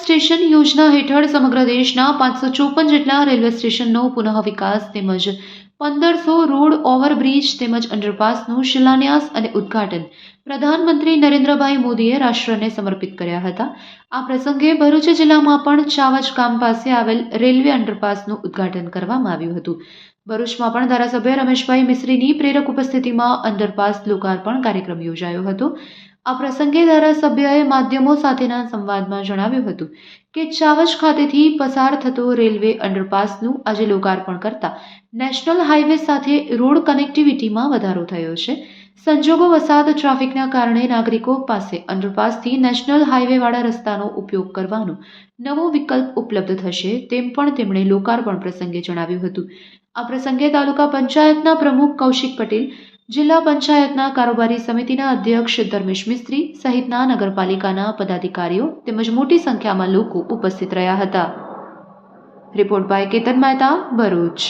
Station યોજના હેઠળ સમગ્ર દેશના 554 જેટલા રેલવે સ્ટેશનનો પુનઃ વિકાસ તેમજ 1500 રોડ ઓવરબ્રિજ તેમજ અંડરપાસનું શિલાન્યાસ અને ઉદ્ઘાટન પ્રધાનમંત્રી નરેન્દ્રભાઈ મોદીએ રાષ્ટ્રને સમર્પિત કર્યા હતા. આ પ્રસંગે ભરૂચ જિલ્લામાં પણ ચાવજ ગામ પાસે આવેલ રેલવે અંડરપાસનું ઉદ્ઘાટન કરવામાં આવ્યું હતું. ભરૂચમાં પણ ધારાસભ્ય રમેશભાઈ મિસ્ત્રીની પ્રેરક ઉપસ્થિતિમાં અંડરપાસ લોકાર્પણ કાર્યક્રમ યોજાયો હતો. આ પ્રસંગે ધારાસભ્યએ માધ્યમો સાથેના સંવાદમાં જણાવ્યું હતું કે ચાવજ ખાતેથી પસાર થતો રેલવે અંડરપાસનું આજે લોકાર્પણ કરતા નેશનલ હાઈવે સાથે રોડ કનેક્ટિવિટીમાં વધારો થયો છે. સંજોગો વસાત ટ્રાફિકના કારણે નાગરિકો પાસે અંડરપાસથી નેશનલ હાઈવેવાળા રસ્તાનો ઉપયોગ કરવાનો નવો વિકલ્પ ઉપલબ્ધ થશે તેમ પણ તેમણે લોકાર્પણ પ્રસંગે જણાવ્યું હતું. આ પ્રસંગે તાલુકા પંચાયતના પ્રમુખ કૌશિક પટેલ, જિલ્લા પંચાયતના કારોબારી સમિતિના અધ્યક્ષ ધર્મેશ મિસ્ત્રી સહિતના નગરપાલિકાના પદાધિકારીઓ તેમજ મોટી સંખ્યામાં લોકો ઉપસ્થિત રહ્યા હતા. Report by Ketan Mehta, Bharuch.